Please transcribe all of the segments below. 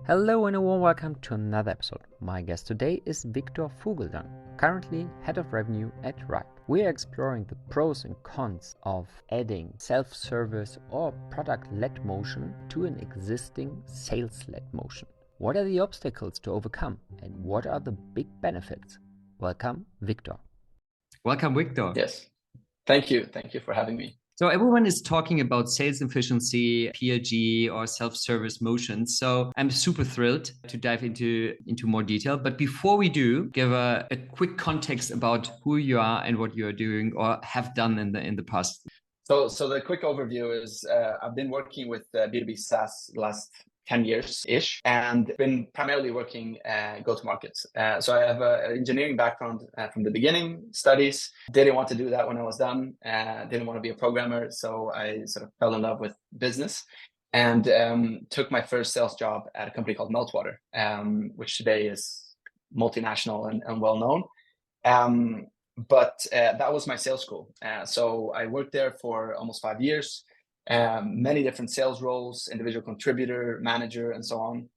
Hello and a warm welcome to another episode. My guest today is Victor Fuglesang, currently Head of Revenue at Ripe. We are exploring the pros and cons of adding self-service or product-led motion to an existing sales-led motion. What are the obstacles to overcome and what are the big benefits? Welcome, Victor. Welcome, Victor. Yes. Thank you. Thank you for having me. So everyone is talking about sales efficiency, PLG, or self-service motion. So I'm super thrilled to dive into more detail. But before we do, give a quick context about who you are and what you are doing or have done in the past. So the quick overview is I've been working with B2B SaaS the last 10 years-ish and been primarily working go-to-market. So I have an engineering background from the beginning, studies. Didn't want to do that when I was done. Didn't want to be a programmer. So I sort of fell in love with business and took my first sales job at a company called Meltwater, which today is multinational and well-known. But that was my sales school. So I worked there for almost 5 years. Many different sales roles, individual contributor, manager, and so on.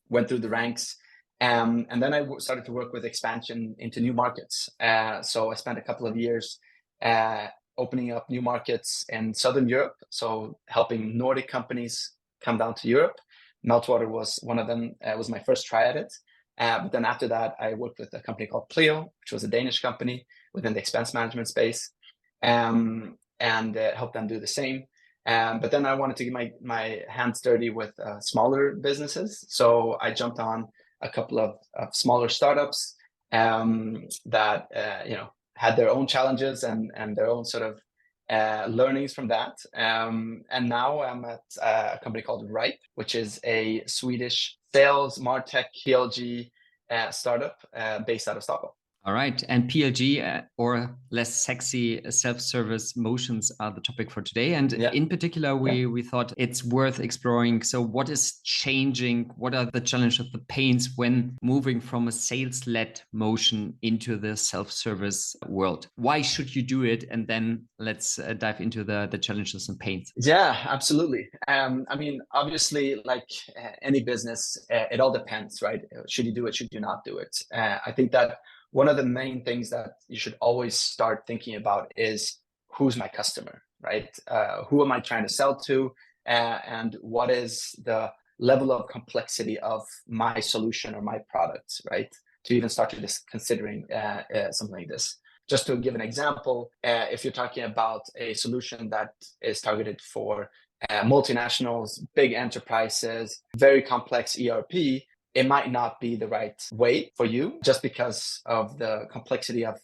Went through the ranks. And then I started to work with expansion into new markets. So I spent a couple of years opening up new markets in Southern Europe. So helping Nordic companies come down to Europe. Meltwater was one of them. It was my first try at it. But then after that, I worked with a company called Pleo, which was a Danish company within the expense management space, and helped them do the same. But then I wanted to get my hands dirty with smaller businesses. So I jumped on a couple of smaller startups that had their own challenges and their own sort of learnings from that. And now I'm at a company called Ripe, which is a Swedish sales MarTech PLG startup based out of Stockholm. All right. And PLG or less sexy self-service motions are the topic for today. And in particular, we thought it's worth exploring. So what is changing? What are the challenges, the pains when moving from a sales-led motion into the self-service world? Why should you do it? And then let's dive into the challenges and pains. Yeah, absolutely. I mean, obviously, like any business, it all depends, right? Should you do it? Should you not do it? I think that one of the main things that you should always start thinking about is who's my customer, right? Who am I trying to sell to? And what is the level of complexity of my solution or my product, right? To even start to considering something like this. Just to give an example, if you're talking about a solution that is targeted for multinationals, big enterprises, very complex ERP, it might not be the right way for you just because of the complexity of,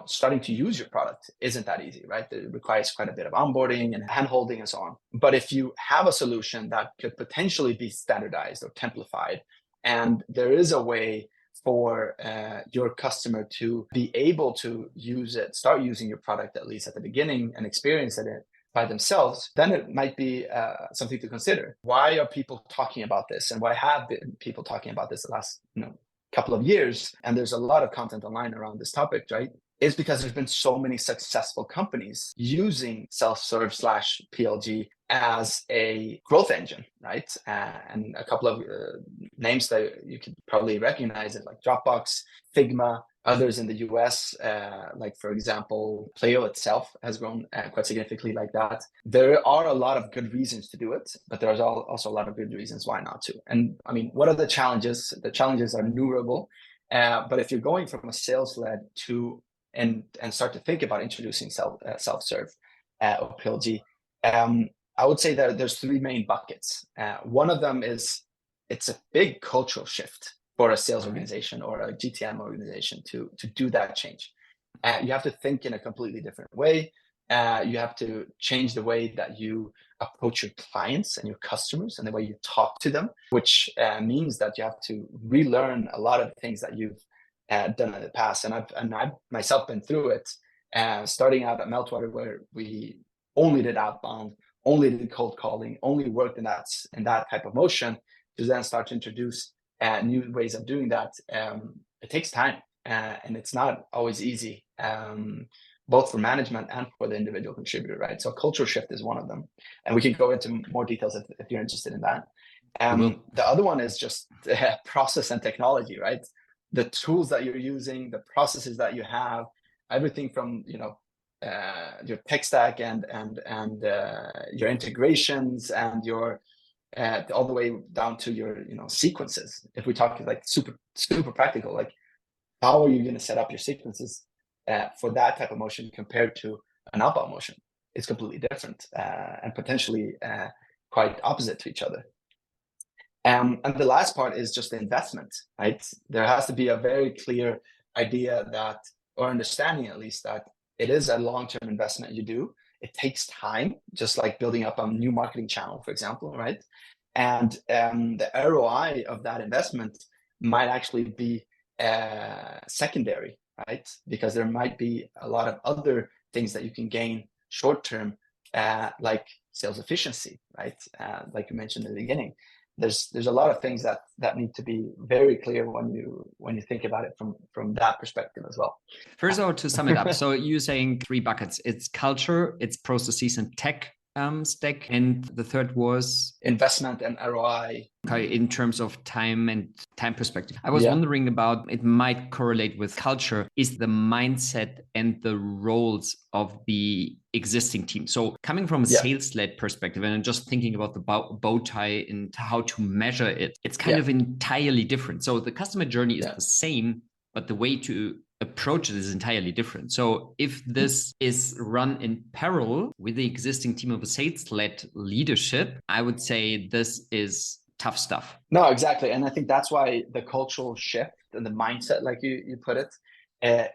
starting to use your product isn't that easy, right? It requires quite a bit of onboarding and handholding and so on. But if you have a solution that could potentially be standardized or templified, and there is a way for your customer to be able to use it, start using your product at least at the beginning and experience it by themselves, then it might be something to consider. Why are people talking about this? And why have been people talking about this the last couple of years? And there's a lot of content online around this topic, right? Is because there's been so many successful companies using self-serve / PLG as a growth engine, right? And a couple of names that you could probably recognize it, like Dropbox, Figma, others in the US, like for example, Pleo itself has grown quite significantly like that. There are a lot of good reasons to do it, but there's also a lot of good reasons why not to. And I mean, what are the challenges? The challenges are numerable, but if you're going from a sales-led to and start to think about introducing self-serve or PLG, I would say that there's 3 main buckets. One of them is it's a big cultural shift for a sales organization or a GTM organization to do that change. You have to think in a completely different way. You have to change the way that you approach your clients and your customers and the way you talk to them, which means that you have to relearn a lot of the things that you've done in the past. And I've myself been through it, starting out at Meltwater, where we only did outbound, only did cold calling, only worked in that type of motion, to then start to introduce new ways of doing that. It takes time and it's not always easy. both for management and for the individual contributor, right? So culture shift is one of them. And we can go into more details if you're interested in that. The other one is just process and technology, right? The tools that you're using, the processes that you have, everything from, your tech stack and your integrations and your all the way down to your sequences. If we talk like super practical, like how are you going to set up your sequences for that type of motion compared to an outbound motion? It's completely different and potentially quite opposite to each other. And the last part is just the investment, right? There has to be a very clear idea that, or understanding at least, that it is a long-term investment you do. It takes time, just like building up a new marketing channel, for example, right? And the ROI of that investment might actually be secondary, right? Because there might be a lot of other things that you can gain short-term, like sales efficiency, right? Like you mentioned in the beginning. There's a lot of things that need to be very clear when you think about it from that perspective as well. First of all, to sum it up, so you're saying 3 buckets: it's culture, it's processes and tech stack, and the third was investment and ROI. Okay, in terms of time and time perspective. I was wondering about, it might correlate with culture, is the mindset and the roles of the existing team. So coming from a sales-led perspective, and I'm just thinking about the bow tie and how to measure it, it's kind of entirely different. So the customer journey is the same, but the way to approach it is entirely different. So if this is run in parallel with the existing team of a sales-led leadership, I would say this is tough stuff. No, exactly. And I think that's why the cultural shift and the mindset, like you put it,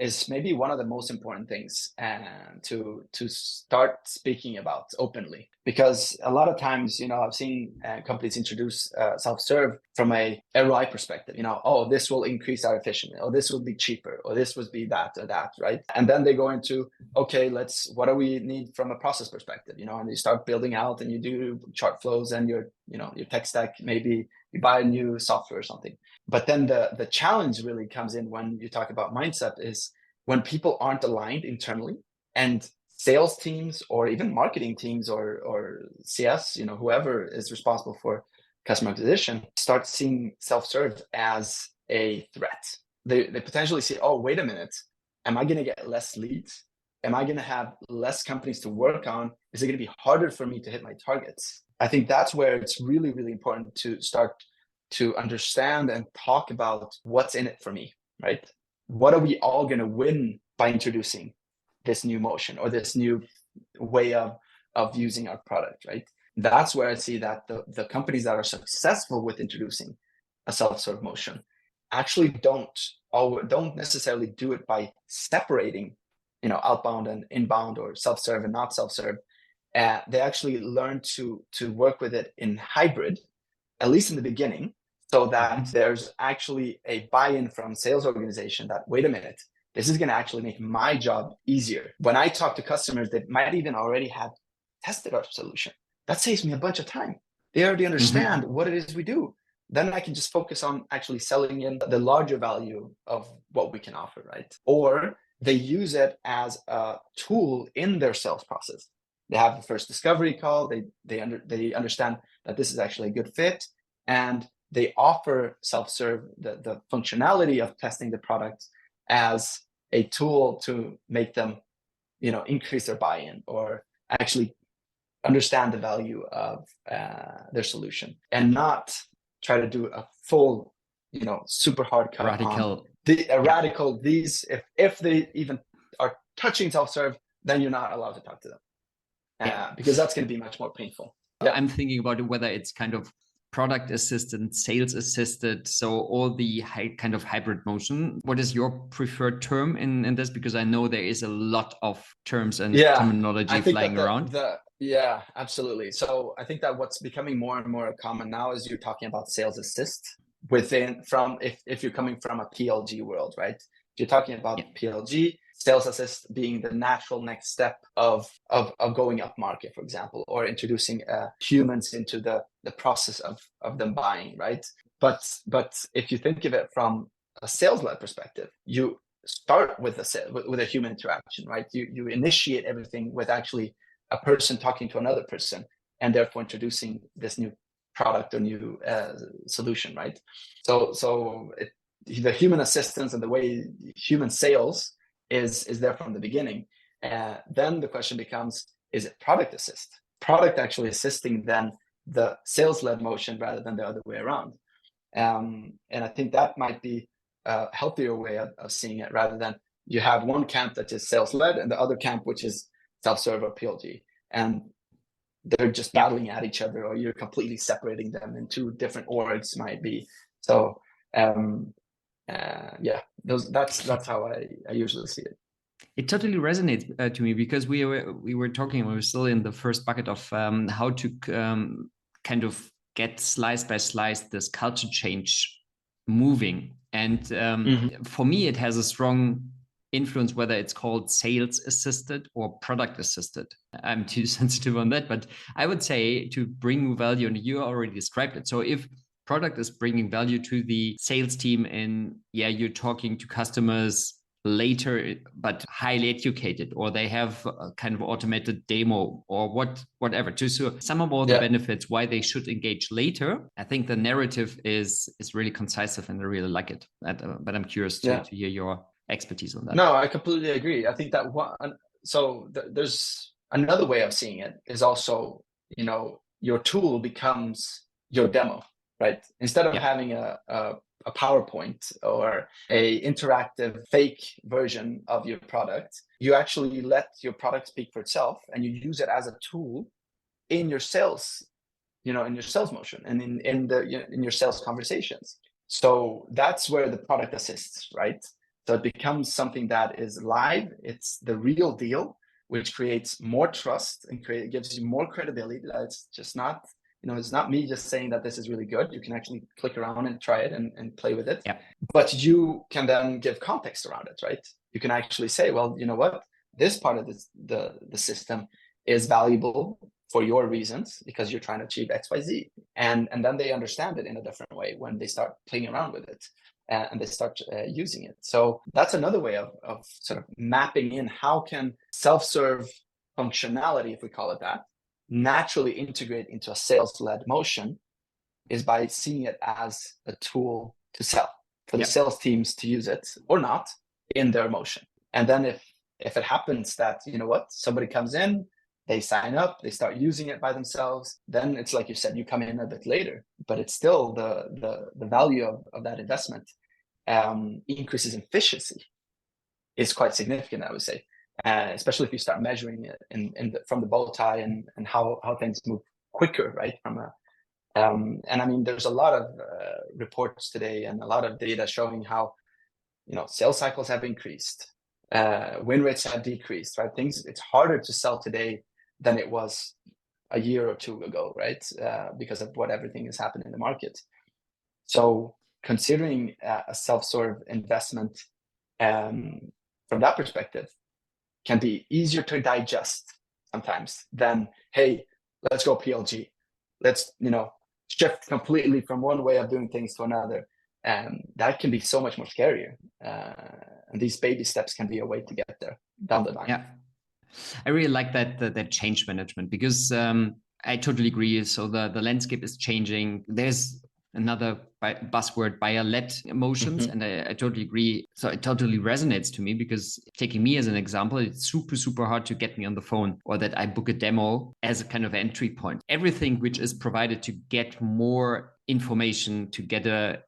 is maybe one of the most important things to start speaking about openly. Because a lot of times, I've seen companies introduce self-serve from a ROI perspective. Oh, this will increase our efficiency, or this will be cheaper, or this would be that or that, right? And then they go into, okay, what do we need from a process perspective? And you start building out, and you do chart flows, and your tech stack, maybe you buy a new software or something. But then the challenge really comes in when you talk about mindset, is when people aren't aligned internally, and sales teams or even marketing teams or CS, whoever is responsible for customer acquisition, start seeing self-serve as a threat. They potentially say, oh, wait a minute, am I going to get less leads? Am I going to have less companies to work on? Is it going to be harder for me to hit my targets? I think that's where it's really, really important to start to understand and talk about what's in it for me, right? What are we all going to win by introducing this new motion or this new way of using our product, right? That's where I see that the companies that are successful with introducing a self-serve motion actually don't necessarily do it by separating, outbound and inbound, or self-serve and not self-serve. They actually learn to work with it in hybrid, at least in the beginning, so that there's actually a buy-in from sales organization that, wait a minute, this is going to actually make my job easier. When I talk to customers that might even already have tested our solution, that saves me a bunch of time. They already understand what it is we do. Then I can just focus on actually selling in the larger value of what we can offer, right? Or they use it as a tool in their sales process. They have the first discovery call. They understand that this is actually a good fit, and they offer self-serve, the functionality of testing the product, as a tool to make them, increase their buy-in or actually understand the value of their solution, and not try to do a full, super hard cut. Radical. These, if they even are touching self-serve, then you're not allowed to talk to them, because that's going to be much more painful. I'm thinking about whether it's kind of product assisted, sales assisted, so all the kind of hybrid motion. What is your preferred term in this? Because I know there is a lot of terms and terminology flying around. Yeah, absolutely. So I think that what's becoming more and more common now is you're talking about sales assist if you're coming from a PLG world, right? If you're talking about PLG, sales assist being the natural next step of going up market, for example, or introducing humans into the process of them buying, right? But if you think of it from a sales-led perspective, you start with a human interaction, right? You initiate everything with actually a person talking to another person, and therefore introducing this new product or new solution, right? So the human assistance and the way human sales is there from the beginning. Then the question becomes, is it product assist? Product actually assisting then the sales-led motion rather than the other way around. And I think that might be a healthier way of seeing it, rather than you have one camp that is sales-led and the other camp which is self-serve or PLG, and they're just battling at each other, or you're completely separating them into different orgs might be. So that's how I usually see it. It totally resonates to me, because we were still in the first bucket of how to kind of get slice by slice this culture change moving. And for me, it has a strong influence whether it's called sales assisted or product assisted. I'm too sensitive on that, but I would say to bring value, and you already described it. So if product is bringing value to the sales team, and you're talking to customers later but highly educated, or they have a kind of automated demo or whatever to sum up all the benefits why they should engage later, I think the narrative is really concise, and I really like it. But I'm curious to hear your expertise on that. No, I completely agree. I think that there's another way of seeing it is also, your tool becomes your demo, right? Instead of having a PowerPoint or a interactive fake version of your product, you actually let your product speak for itself, and you use it as a tool in your sales, in your sales motion and in your sales conversations. So that's where the product assists, right? So it becomes something that is live. It's the real deal, which creates more trust and gives you more credibility. It's just not, it's not me just saying that this is really good. You can actually click around and try it and play with it. But you can then give context around it, right? You can actually say, well, you know what? This part of the system is valuable for your reasons because you're trying to achieve X, Y, Z. And then they understand it in a different way when they start playing around with it. And they start using it. So that's another way of sort of mapping in how can self-serve functionality, if we call it that, naturally integrate into a sales-led motion, is by seeing it as a tool to sell for the sales teams to use it or not in their motion. And then if it happens that, somebody comes in, they sign up, they start using it by themselves, then it's like you said, you come in a bit later, but it's still the value of that investment increases in efficiency is quite significant, I would say, especially if you start measuring it from the bow tie and how things move quicker, right? And I mean, there's a lot of reports today and a lot of data showing how, sales cycles have increased, win rates have decreased, right? It's harder to sell today than it was a year or two ago, right? Because of what everything has happened in the market. So considering a self-serve investment from that perspective can be easier to digest sometimes than, hey, let's go PLG. Let's, shift completely from one way of doing things to another. And that can be so much more scarier. And these baby steps can be a way to get there down the line. Yeah. I really like that change management, because I totally agree. So the landscape is changing. There's another buzzword, buyer-led emotions, and I totally agree. So it totally resonates to me, because taking me as an example, it's super, super hard to get me on the phone, or that I book a demo as a kind of entry point. Everything which is provided to get more information, to get a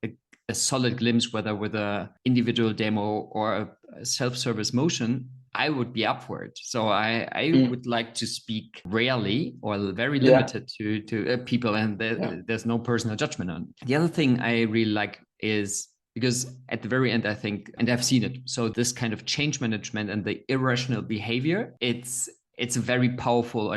solid glimpse, whether with a individual demo or a self-service motion, I would be up for it. So I would like to speak rarely or very limited to people, and there's no personal judgment on it. The other thing I really like is, because at the very end, I think, and I've seen it, so this kind of change management and the irrational behavior, it's a very powerful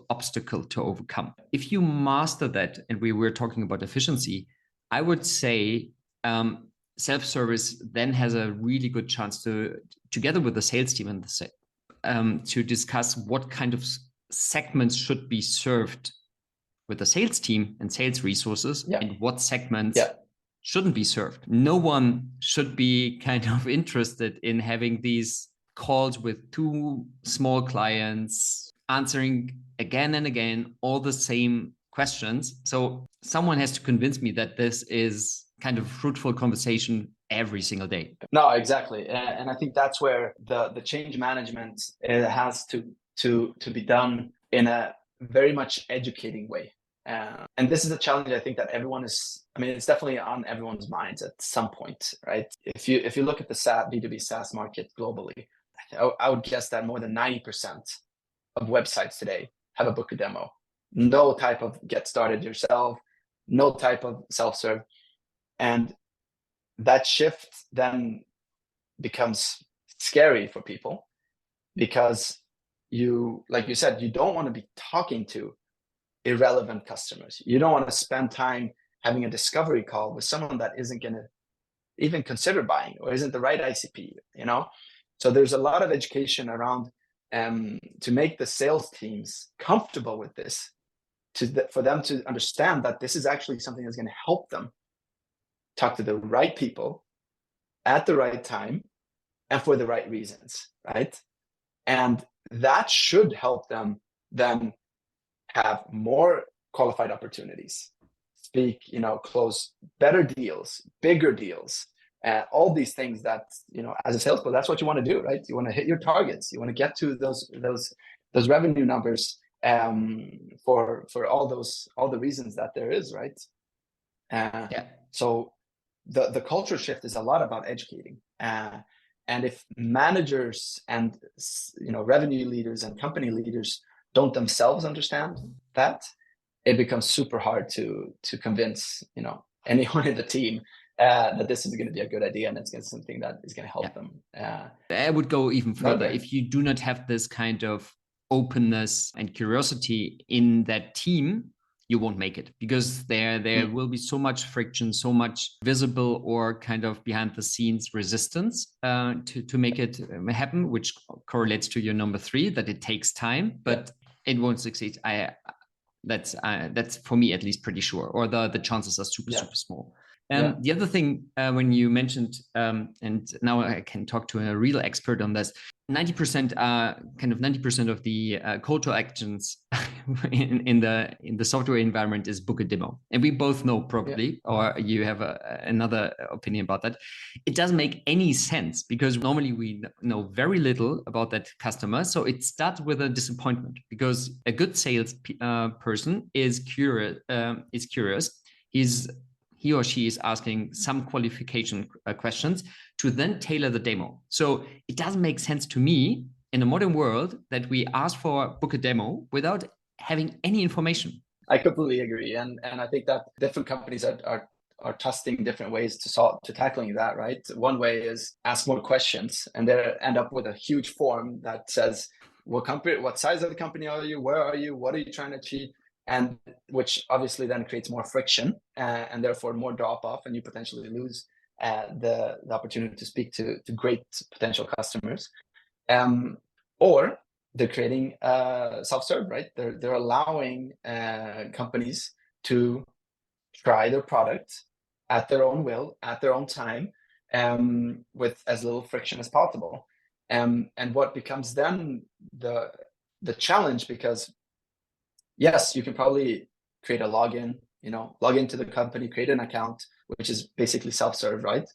obstacle to overcome. If you master that, and we were talking about efficiency, I would say self-service then has a really good chance to, together with the sales team and to discuss what kind of segments should be served with the sales team and sales resources, and what segments shouldn't be served. No one should be kind of interested in having these calls with two small clients answering again and again all the same questions. So someone has to convince me that this is kind of fruitful conversation every single day. No, exactly. And I think that's where the change management has to be done in a very much educating way. And this is a challenge I think that everyone is, I mean, it's definitely on everyone's minds at some point, right? If you look at the B2B SaaS market globally, I would guess that more than 90% of websites today have a book a demo. No type of get started yourself, no type of self-serve. And that shift then becomes scary for people because you, like you said, you don't want to be talking to irrelevant customers. You don't want to spend time having a discovery call with someone that isn't going to even consider buying or isn't the right ICP, you know? So there's a lot of education around to make the sales teams comfortable with this, for them to understand that this is actually something that's going to help them talk to the right people at the right time and for the right reasons, right? And that should help them then have more qualified opportunities, close better deals, bigger deals, all these things that, as a salesperson, that's what you want to do, right? You want to hit your targets. You want to get to those revenue numbers for all the reasons that there is, right? So the culture shift is a lot about educating. And if managers and revenue leaders and company leaders don't themselves understand that, it becomes super hard to convince anyone in the team that this is going to be a good idea and it's going to be something that is going to help them. I would go even further. If you do not have this kind of openness and curiosity in that team, you won't make it, because there will be so much friction, so much visible or kind of behind the scenes resistance to make it happen, which correlates to your number 3, that it takes time, but it won't succeed. That's for me at least pretty sure, or the chances are super small. The other thing, when you mentioned, and now I can talk to a real expert on this, 90% of the call to actions in the software environment is book a demo. And we both know probably, or you have another opinion about that. It doesn't make any sense, because normally we know very little about that customer. So it starts with a disappointment, because a good sales person is curious. He or she is asking some qualification questions to then tailor the demo. So it doesn't make sense to me in a modern world that we ask for book a demo without having any information. I completely agree. And I think that different companies are testing different ways to tackling that, right? One way is ask more questions and they end up with a huge form that says, what size of the company are you? Where are you? What are you trying to achieve? And which obviously then creates more friction and therefore more drop off, and you potentially lose the opportunity to speak to great potential customers. Or they're creating self-serve, right? They're allowing companies to try their product at their own will, at their own time, with as little friction as possible. And what becomes then the challenge, because yes, you can probably create a login, log into the company, create an account, which is basically self-serve, right?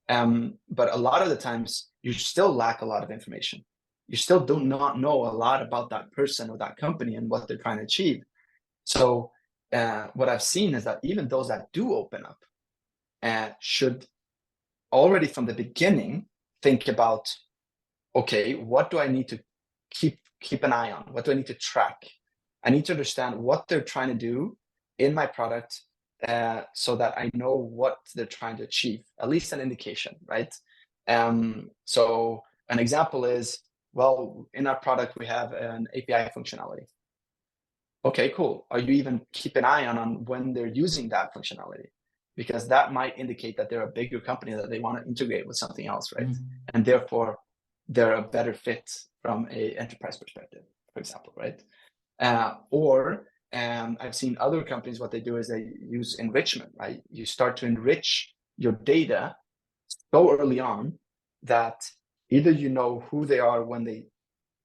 But a lot of the times you still lack a lot of information. You still do not know a lot about that person or that company and what they're trying to achieve. So what I've seen is that even those that do open up should already from the beginning think about, okay, what do I need to keep an eye on? What do I need to track? I need to understand what they're trying to do in my product so that I know what they're trying to achieve, at least an indication, right? So an example is, well, in our product, we have an API functionality. Okay, cool. Are you even keep an eye on when they're using that functionality? Because that might indicate that they're a bigger company that they want to integrate with something else, right? And therefore, they're a better fit from an enterprise perspective, for example, right? Or I've seen other companies, what they do is they use enrichment, right? You start to enrich your data so early on that either you know who they are when they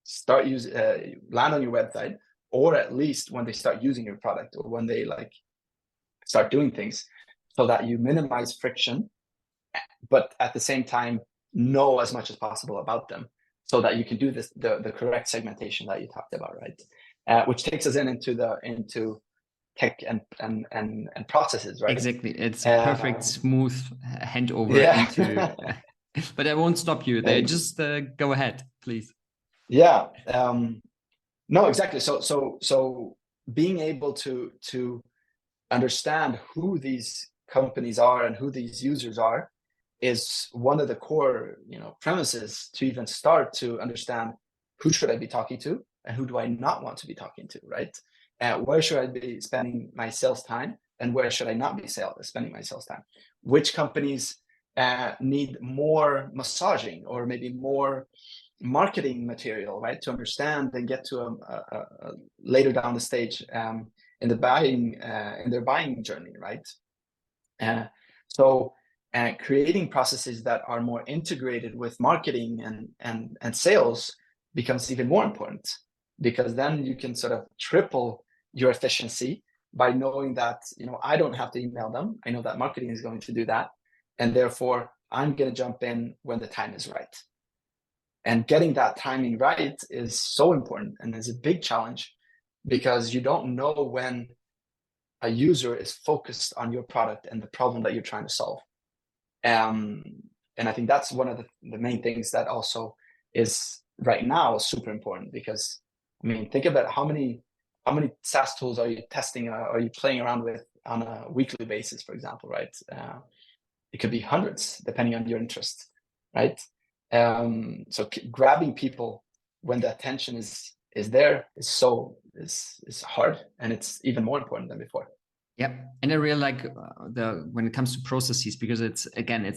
start land on your website, or at least when they start using your product, or when they like start doing things, so that you minimize friction, but at the same time know as much as possible about them, so that you can do this the correct segmentation that you talked about, right? Which takes us into tech and processes, right? Exactly. It's a perfect smooth handover into but I won't stop you there. Just go ahead, please. Yeah. No, exactly. So being able to understand who these companies are and who these users are is one of the core, premises to even start to understand who should I be talking to and who do I not want to be talking to, right? Where should I be spending my sales time and where should I not be spending my sales time? Which companies need more massaging or maybe more marketing material, right, to understand and get to a later down the stage in their buying journey, right? So creating processes that are more integrated with marketing and sales becomes even more important, because then you can sort of triple your efficiency by knowing that I don't have to email them. I know that marketing is going to do that, and therefore I'm going to jump in when the time is right. And getting that timing right is so important and is a big challenge, because you don't know when a user is focused on your product and the problem that you're trying to solve. And I think that's one of the main things that also is right now super important, because think about how many SaaS tools are you testing, are you playing around with on a weekly basis, for example, right? It could be hundreds depending on your interest, right? So grabbing people when the attention is there is hard, and it's even more important than before. Yeah, and I really like when it comes to processes, because it's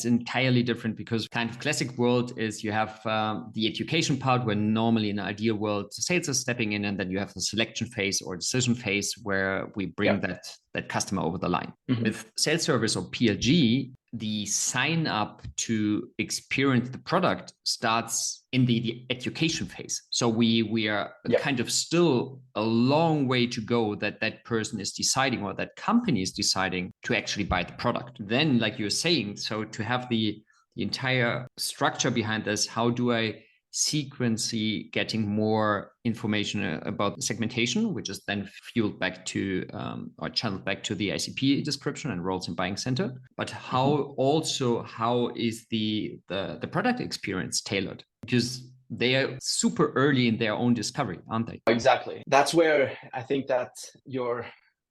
entirely different, because kind of classic world is you have the education part, where normally in an ideal world sales is stepping in, and then you have the selection phase or decision phase where we bring that customer over the line. Mm-hmm. With sales service or PLG, the sign up to experience the product starts in the education phase. So we are kind of still a long way to go that person is deciding, or that company is deciding to actually buy the product. Then, like you're saying, so to have the entire structure behind this, how do I sequentially getting more information about segmentation, which is then fueled back to or channeled back to the ICP description and roles in buying center. But how is the product experience tailored? Because they are super early in their own discovery, aren't they? Exactly. That's where I think that your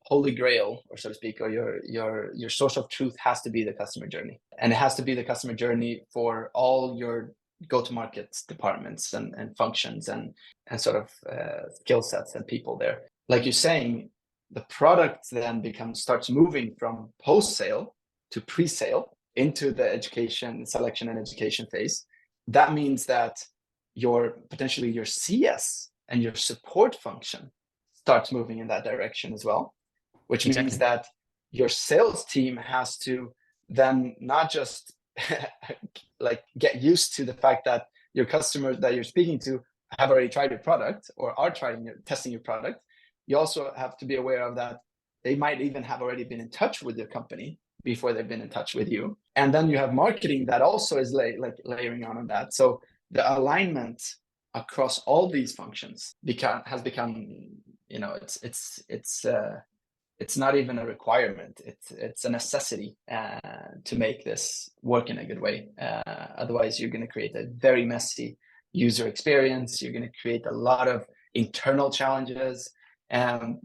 holy grail, or so to speak, or your source of truth has to be the customer journey. And it has to be the customer journey for all your go-to-market departments and functions and sort of skill sets and people there. Like you're saying, the product then starts moving from post-sale to pre-sale into the selection and education phase. That means that potentially your CS and your support function starts moving in that direction as well, which means that your sales team has to then not just like get used to the fact that your customers that you're speaking to have already tried your product or are testing your product. You also have to be aware of that they might even have already been in touch with your company before they've been in touch with you. And then you have marketing that also is layering on that. So the alignment across all these functions has become, it's not even a requirement. It's a necessity to make this work in a good way. Otherwise, you're going to create a very messy user experience. You're going to create a lot of internal challenges, and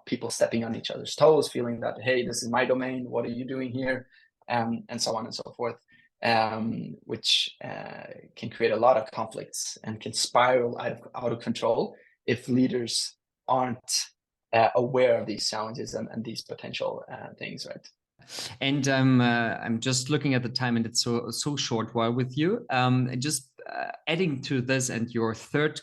people stepping on each other's toes, feeling that, hey, this is my domain. What are you doing here? And so on and so forth, which can create a lot of conflicts and can spiral out of control if leaders aren't aware of these challenges and these potential things, right? And I'm just looking at the time, and it's so short while with you. Just adding to this, and your third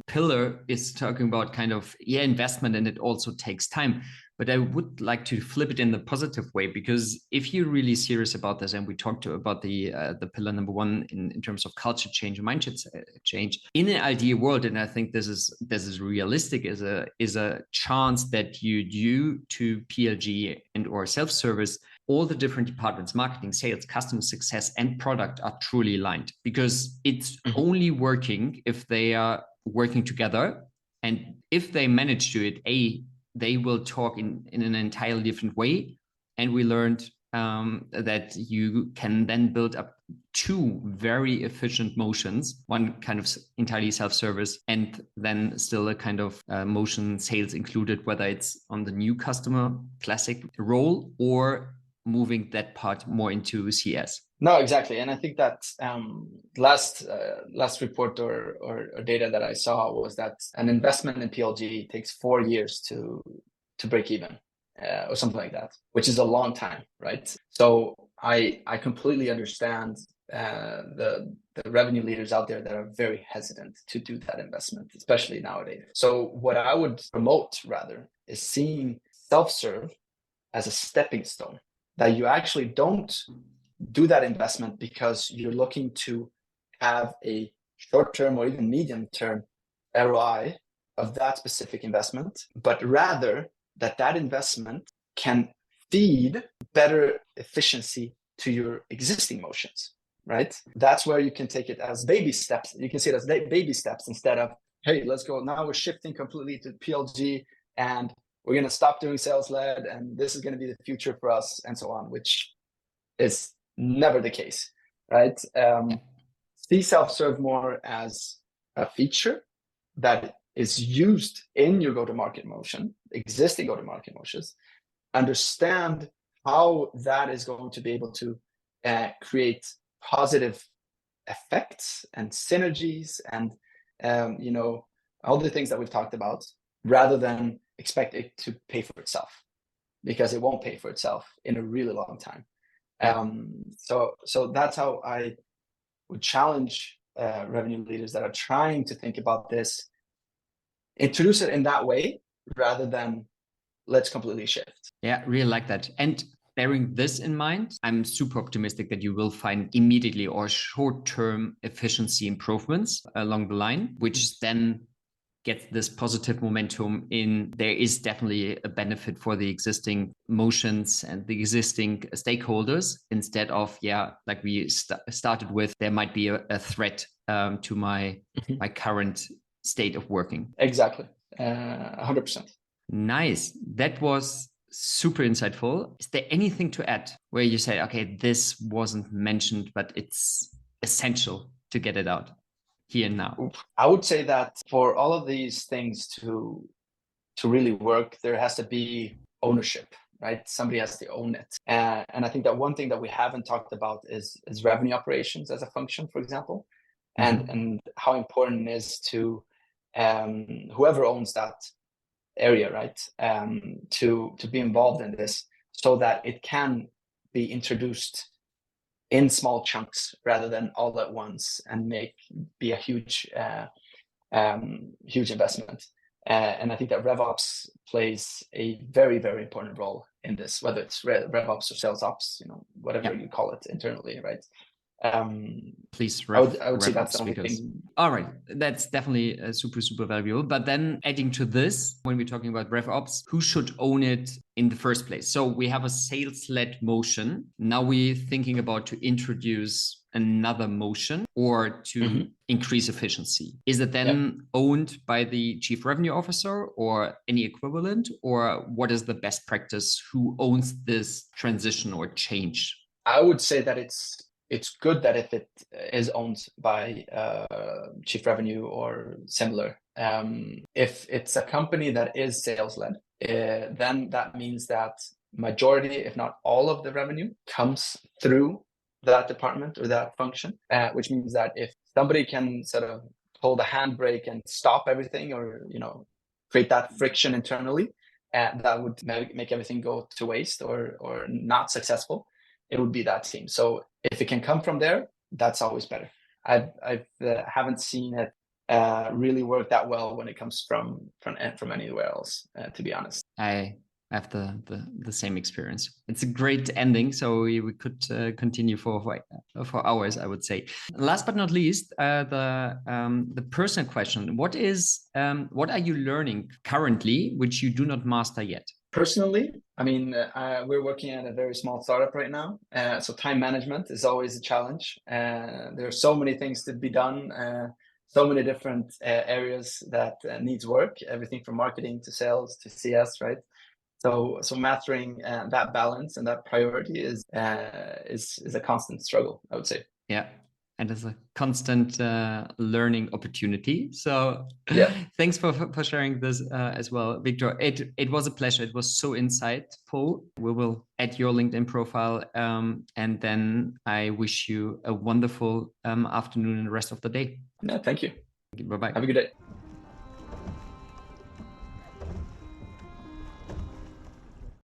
pillar is talking about kind of investment, and it also takes time. But I would like to flip it in the positive way, because if you're really serious about this, and we talked about the pillar number one in terms of culture change and mindset change in an ideal world, and I think this is realistic, is a chance that you, due to PLG and or self-service, all the different departments, marketing, sales, customer success, and product, are truly aligned, because it's only working if they are working together. And if they manage to it, they will talk in an entirely different way. And we learned that you can then build up two very efficient motions, one kind of entirely self-service, and then still a kind of motion sales included, whether it's on the new customer classic role or moving that part more into CS. No, exactly. And I think that last report or data that I saw was that an investment in PLG takes 4 years to break even, or something like that, which is a long time, right? So I completely understand the revenue leaders out there that are very hesitant to do that investment, especially nowadays. So what I would promote rather is seeing self-serve as a stepping stone, that you actually don't do that investment because you're looking to have a short-term or even medium-term ROI of that specific investment, but rather that investment can feed better efficiency to your existing motions, right? That's where you can take it as baby steps. You can see it as baby steps instead of, hey, let's go. Now we're shifting completely to PLG and we're going to stop doing sales-led and this is going to be the future for us and so on, which is never the case, right? See self-serve more as a feature that is used in your go-to-market motion, existing go-to-market motions. Understand how that is going to be able to create positive effects and synergies and all the things that we've talked about, rather than expect it to pay for itself, because it won't pay for itself in a really long time. So that's how I would challenge revenue leaders that are trying to think about this. Introduce it in that way rather than let's completely shift. Yeah, really like that. And bearing this in mind, I'm super optimistic that you will find immediately or short-term efficiency improvements along the line, which then gets this positive momentum in. There is definitely a benefit for the existing motions and the existing stakeholders, instead of, like we started with, there might be a threat to my current state of working. Exactly. 100%. Nice. That was super insightful. Is there anything to add where you say, okay, this wasn't mentioned, but it's essential to get it out here and now? I would say that for all of these things to really work, there has to be ownership, right? Somebody has to own it. And I think that one thing that we haven't talked about is revenue operations as a function, for example, and how important it is to whoever owns that area, right, to be involved in this, so that it can be introduced in small chunks rather than all at once and be a huge investment. And I think that RevOps plays a very, very important role in this, whether it's RevOps or SalesOps, whatever you call it internally, right? Please, I would say that's the only thing. All right, that's definitely super, super valuable. But then adding to this, when we're talking about RevOps, who should own it in the first place? So we have a sales-led motion. Now we're thinking about to introduce another motion or to increase efficiency. Is it then owned by the chief revenue officer or any equivalent? Or what is the best practice? Who owns this transition or change? I would say that it's good that if it is owned by chief revenue or similar. If it's a company that is sales-led, then that means that majority, if not all of the revenue, comes through that department or that function, which means that if somebody can sort of pull the handbrake and stop everything, or create that friction internally, that would make everything go to waste or not successful, it would be that team. So if it can come from there, that's always better. I haven't seen it really work that well when it comes from anywhere else, to be honest. I have the same experience. It's a great ending, so we could continue for hours, I would say. Last but not least, the personal question: what are you learning currently which you do not master yet? Personally, I mean, we're working at a very small startup right now, so time management is always a challenge. There are so many things to be done, so many different areas that needs work, everything from marketing to sales to CS, right? So mastering that balance and that priority is a constant struggle, I would say. Yeah. And it's a constant learning opportunity. So yeah, thanks for sharing this as well, Victor. It was a pleasure. It was so insightful. We will add your LinkedIn profile. And then I wish you a wonderful afternoon and the rest of the day. Yeah, thank you. Bye-bye. Have a good day.